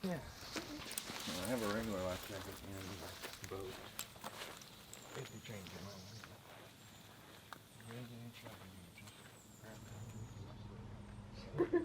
Yeah. I have a regular life jacket in the boat. If you change your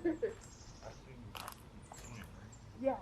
mind. Yeah.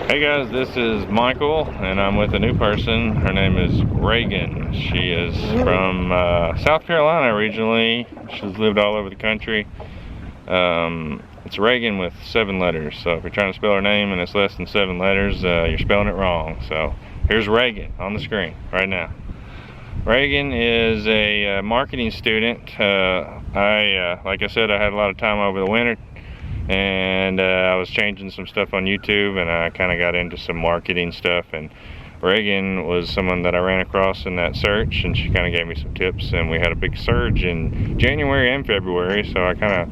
Hey guys, this is Michael, and I'm with a new person. Her name is Reagan. She is from South Carolina originally. She's lived all over the country. It's Reagan with 7 letters, so if you're trying to spell her name and it's less than 7 letters, you're spelling it wrong. So here's Reagan on the screen right now. Reagan is a marketing student. Like I said, I had a lot of time over the winter, and I was changing some stuff on YouTube, and I kind of got into some marketing stuff, and Reagan was someone that I ran across in that search, and she kind of gave me some tips, and we had a big surge in January and February, so I kind of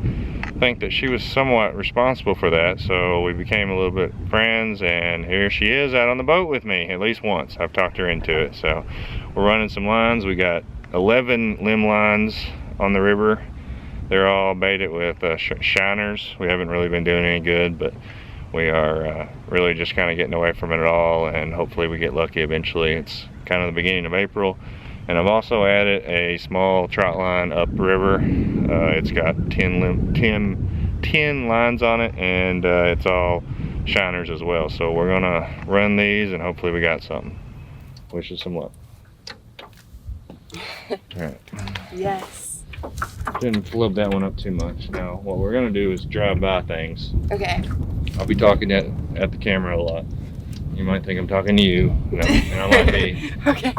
think that she was somewhat responsible for that. So we became a little bit friends, and here she is out on the boat with me at least once. I've talked her into it. So we're running some lines. We got 11 limb lines on the river. They're all baited with shiners. We haven't really been doing any good, but we are really just kind of getting away from it all, and hopefully we get lucky eventually. It's kind of the beginning of April, and I've also added a small trot line upriver. It's got 10 lines on it, and it's all shiners as well. So we're gonna run these, and hopefully we got something. Wish us some luck. All right. Yes. Didn't flub that one up too much. Now, what we're gonna do is drive by things. Okay. I'll be talking at the camera a lot. You might think I'm talking to you, and I might be. Okay.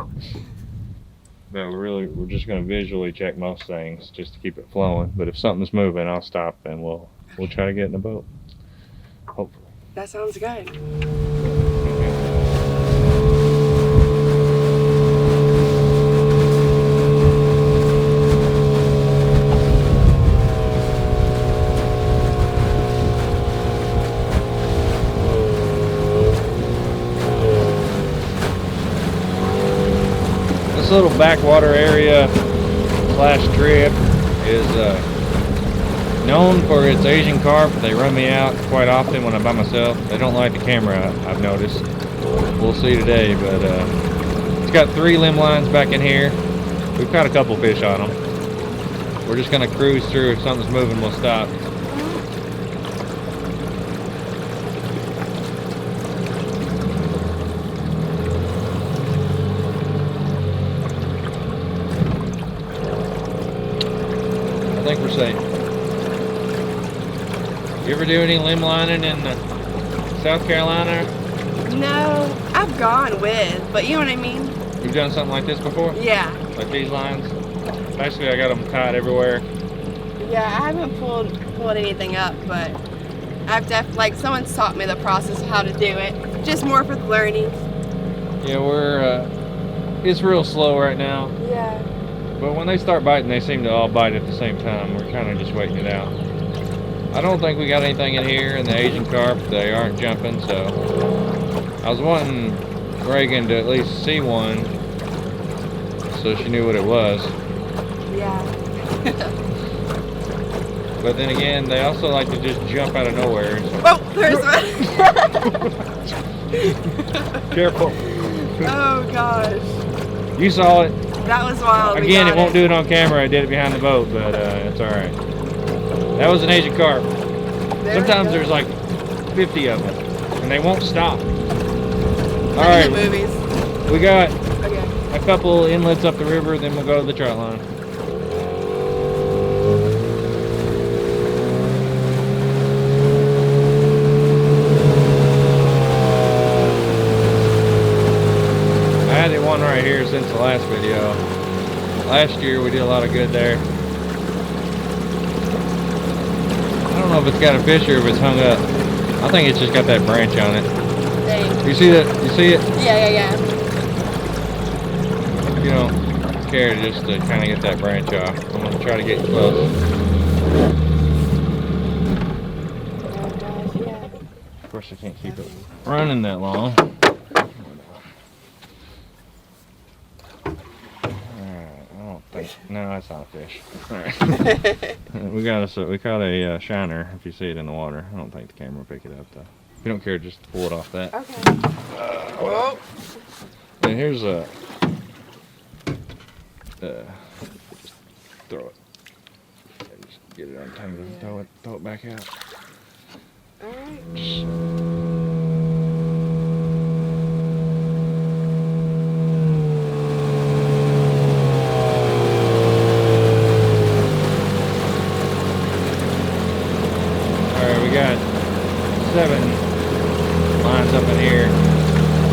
But we're just gonna visually check most things just to keep it flowing. But if something's moving, I'll stop and we'll try to get in the boat. Hopefully. That sounds good. This little backwater area slash strip is known for its Asian carp. They run me out quite often when I'm by myself. They don't like the camera, I've noticed. We'll see today, but it's got 3 limb lines back in here. We've caught a couple fish on them. We're just gonna cruise through. If something's moving, we'll stop. I think we're safe. You ever do any limb lining in South Carolina? No, I've gone with, but you know what I mean? You've done something like this before? Yeah. Like these lines? Basically, I got them tied everywhere. Yeah, I haven't pulled anything up, but I've like someone's taught me the process of how to do it. Just more for the learning. Yeah, it's real slow right now. Yeah. But when they start biting, they seem to all bite at the same time. We're kind of just waiting it out. I don't think we got anything in here in the Asian carp. They aren't jumping, so I was wanting Reagan to at least see one so she knew what it was. Yeah. But then again, they also like to just jump out of nowhere. So. Oh, there's one. Careful. Oh gosh. You saw it. That was wild. Again, it won't do it on camera. I did it behind the boat, but it's all right. That was an Asian carp. There Sometimes we go. there's like 50 of them, and they won't stop. All Like in right, the movies. we got Okay. a couple inlets up the river, then we'll go to the trot line. I had one right here since the last video. Last year we did a lot of good there. I don't know if it's got a fish or if it's hung up. I think it's just got that branch on it. Dang. You see that? You see it? Yeah. If you don't care just to kind of get that branch off, I'm going to try to get close. Oh gosh, yeah. Of course I can't keep it running that long. No, that's not a fish. All right. we caught a shiner. If you see it in the water, I don't think the camera will pick it up though. If you don't care, just pull it off that. Okay. Whoa. And here's a. Just throw it. And just get it untangled and throw it back out. All right. We got 7 lines up in here.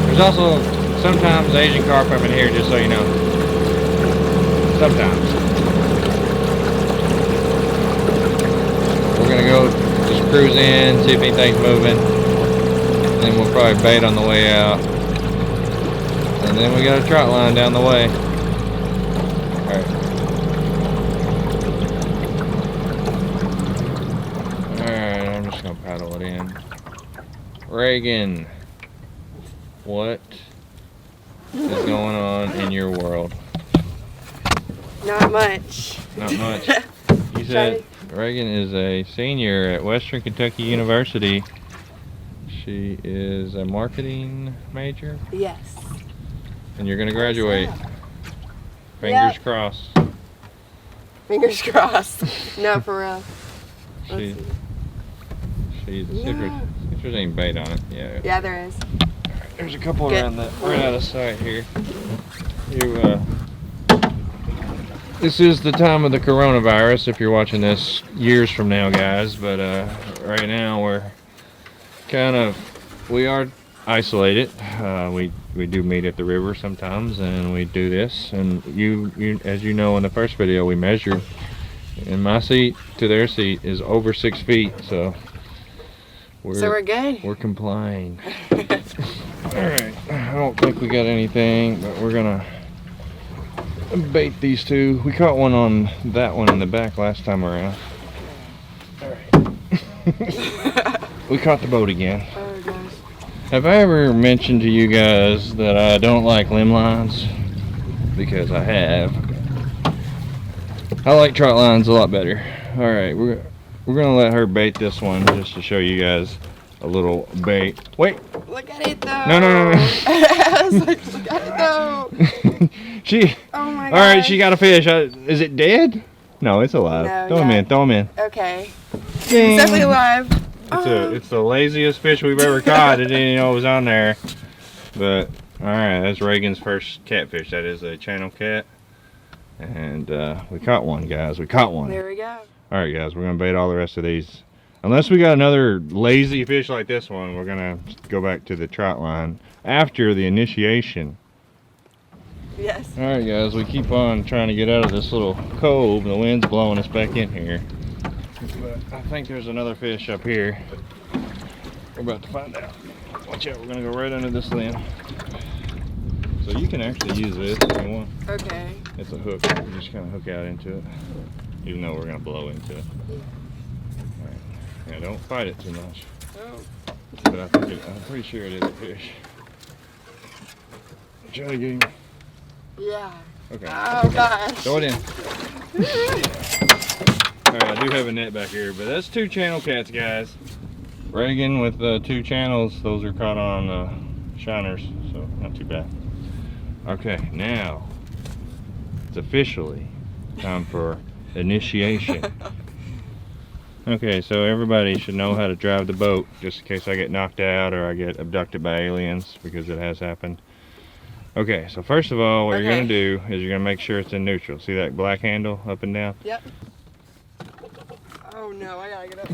There's also sometimes Asian carp up in here, just so you know. Sometimes. We're gonna go just cruise in, see if anything's moving. And then we'll probably bait on the way out. And then we got a trot line down the way. Paddle it in. Reagan, what is going on in your world? Not much. Not much. You said Reagan is a senior at Western Kentucky University. She is a marketing major. Yes. And you're going to graduate. Fingers crossed. Fingers crossed. No, for real. She's a citrus. There's any bait on it. Yeah, there is. Right, there's a couple around that right out of sight here. This is the time of the coronavirus. If you're watching this years from now, guys, but right now we are isolated. We do meet at the river sometimes, and we do this. And you, as you know, in the first video, we measured. And my seat to their seat is over 6 feet, so. We're good. We're complying. Alright, I don't think we got anything, but we're gonna bait these two. We caught one on that one in the back last time around. Alright. We caught the boat again. Oh gosh. Have I ever mentioned to you guys that I don't like limb lines? Because I have. I like trot lines a lot better. Alright, we're gonna let her bait this one just to show you guys a little bait. Wait. Look at it though. No. I was like, look at it though. Oh my god. All right, she got a fish. Is it dead? No, it's alive. No, Throw him in. Okay. Ding. It's definitely alive. It's the laziest fish we've ever caught. I didn't even know it was on there. But all right, that's Reagan's first catfish. That is a channel cat. And we caught one, guys. We caught one. There we go. All right, guys, we're gonna bait all the rest of these. Unless we got another lazy fish like this one, we're gonna go back to the trot line after the initiation. Yes. All right, guys, we keep on trying to get out of this little cove. The wind's blowing us back in here. But I think there's another fish up here. We're about to find out. Watch out, we're gonna go right under this limb. So you can actually use this if you want. Okay. It's a hook. You just kind of hook out into it. Even though we're gonna blow into it. All right. Yeah, don't fight it too much. Oh. But I'm pretty sure it is a fish. Try to get him. Yeah. Okay. Oh gosh. Throw it in. Alright, I do have a net back here, but that's 2 channel cats, guys. Reagan with 2 channels. Those are caught on shiners, so not too bad. Okay, now it's officially time for initiation. Okay, so everybody should know how to drive the boat, just in case I get knocked out or I get abducted by aliens, because it has happened. Okay, so first of all, what you're going to do is you're going to make sure it's in neutral. See that black handle up and down? Yep. Oh no, I gotta get up.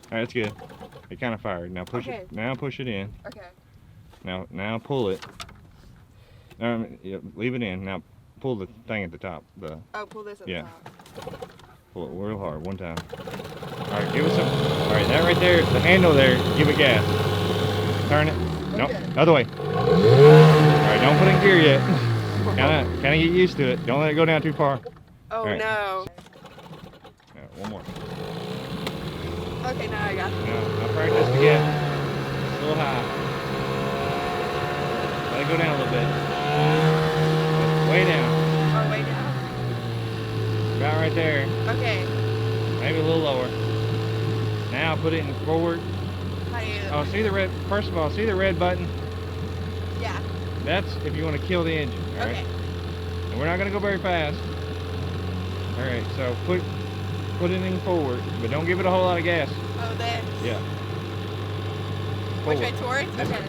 Alright, that's good. It kind of fired. Now push it. Now push it in. Okay. Now pull it. Yeah, leave it in. Now pull the thing at the top. Pull this at the top. Pull it real hard, one time. Alright, give it some. Alright, that right there, the handle there, give it gas. Turn it. Nope, other way. Alright, don't put it in gear yet. Kinda get used to it. Don't let it go down too far. Oh no. Now, one more. Okay, now I got it. Now practice again. It's a little high. Let it go down a little bit. Way down. Oh, way down? About right there. Okay. Maybe a little lower. Now put it in forward. Oh, see the red, first of all, see the red button? Yeah. That's if you want to kill the engine, alright? Okay. And we're not going to go very fast. Alright, so put it in forward, but don't give it a whole lot of gas. Oh, this? Yeah. Which way, towards? Okay.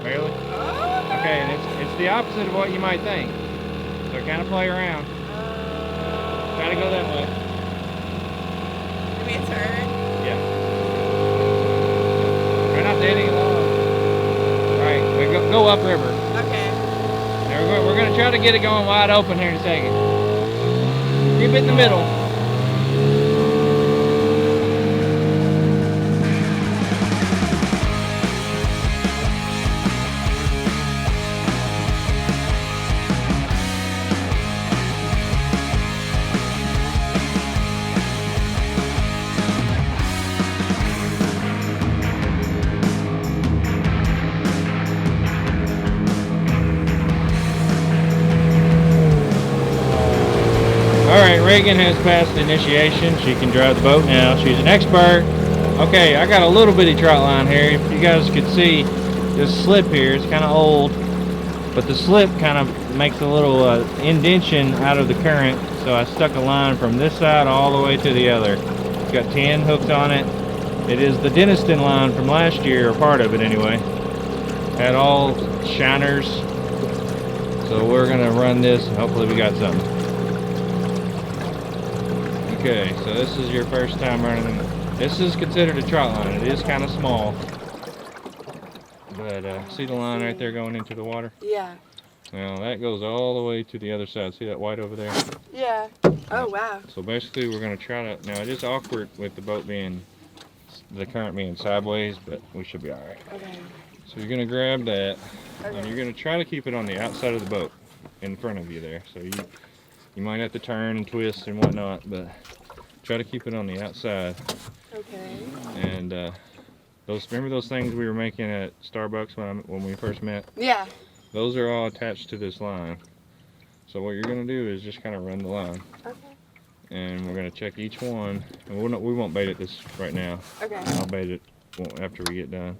Barely? Oh, okay, and it's the opposite of what you might think. So kind of play around. Try to go that way. Give me a turn? Yeah. Try not to hit any log. Alright, we go upriver. Okay. Now we're going to try to get it going wide open here in a second. Keep it in the middle. Alright, Reagan has passed initiation. She can drive the boat now. She's an expert. Okay, I got a little bitty trot line here. If you guys could see this slip here, it's kind of old, but the slip kind of makes a little indentation out of the current. So I stuck a line from this side all the way to the other. It's got 10 hooks on it. It is the Denniston line from last year, or part of it anyway. Had all shiners. So we're gonna run this and hopefully we got something. Okay, so this is your first time running. This is considered a trot line. It is kind of small. But see the line right there going into the water? Yeah. Now that goes all the way to the other side. See that white over there? Yeah. Oh, wow. So basically we're going to try to, now it is awkward with the boat being, the current being sideways, but we should be alright. Okay. So you're going to grab that, Okay. and you're going to try to keep it on the outside of the boat, in front of you there. So you might have to turn and twist and whatnot, but try to keep it on the outside. Okay. And remember those things we were making at Starbucks when we first met? Yeah. Those are all attached to this line. So what you're going to do is just kind of run the line. Okay. And we're going to check each one. And we won't bait it this right now. Okay. I'll bait it after we get done.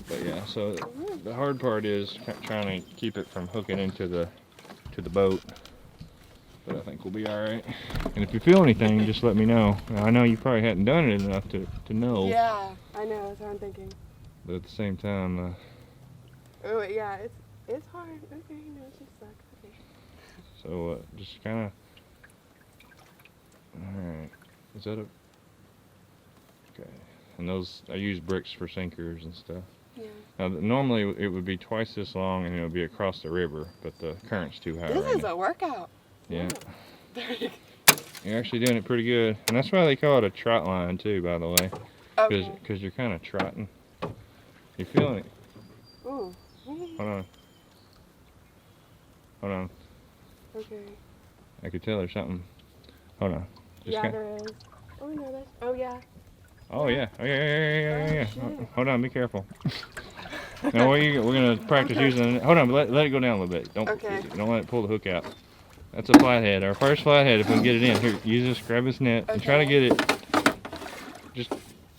But yeah, so the hard part is trying to keep it from hooking into the boat. But I think we'll be alright. And if you feel anything, just let me know. Now, I know you probably hadn't done it enough to know. Yeah, I know, that's what I'm thinking. But at the same time, oh, yeah, it's hard. Okay, no, it just sucks. Okay. so just kind of, alright, is that a, okay. And those, I use bricks for sinkers and stuff. Yeah. Now, normally it would be twice this long and it would be across the river, but the current's too high. This is a workout. Yeah. You're actually doing it pretty good. And that's why they call it a trot line too, by the way. Okay. Because you're kind of trotting. You're feeling it. Ooh. Hold on. Hold on. Okay. I could tell there's something. Hold on. Just Yeah, there is. Oh, no, that's, oh, yeah. Oh, yeah. Oh, yeah. Shit. Hold on, be careful. Now, we're going to practice using it. Hold on, let it go down a little bit. Don't let it pull the hook out. That's a flathead. Our first flathead, if we can get it in. Here, use this, grab this net, and try to get it, just...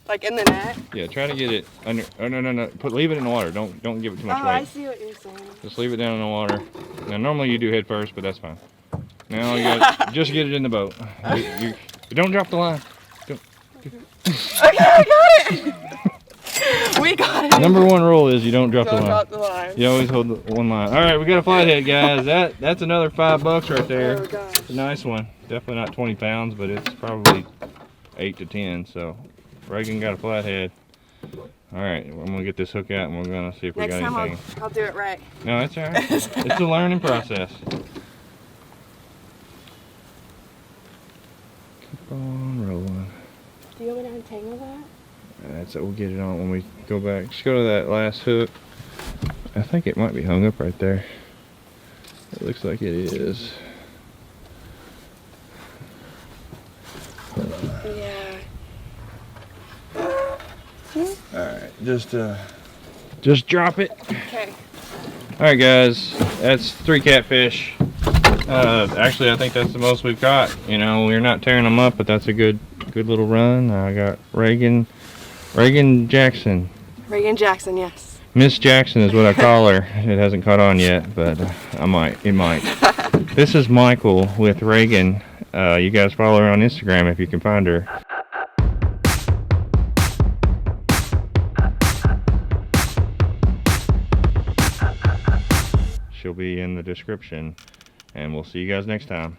Like in the net? Yeah, try to get it under, oh, no. Leave it in the water. Don't give it too much weight. I see what you're saying. Just leave it down in the water. Now, normally you do head first, but that's fine. Now you got just get it in the boat. Don't drop the line. Don't. Okay, I got it. We got it. Number one rule is you don't drop the line. Drop the line. You always hold the one line. All right, we got a flathead, guys. That's another $5 right there. Oh gosh. It's a nice one. Definitely not 20 pounds, but it's probably 8 to 10. So Reagan got a flathead. All right, I'm gonna get this hook out and we're gonna see if we Next got time anything. I'll do it right. No, it's all right. It's a learning process. Keep on rolling. Do you want me to untangle that? That's it. We'll get it on when we go back. Just go to that last hook. I think it might be hung up right there. It looks like it is. Yeah. Alright, just drop it. Okay. Alright guys, that's 3 catfish. Actually I think that's the most we've caught. You know, we're not tearing them up, but that's a good little run. I got Reagan Jackson. Reagan Jackson, yes. Miss Jackson is what I call her. It hasn't caught on yet, but it might. This is Michael with Reagan. You guys follow her on Instagram if you can find her. She'll be in the description, and we'll see you guys next time.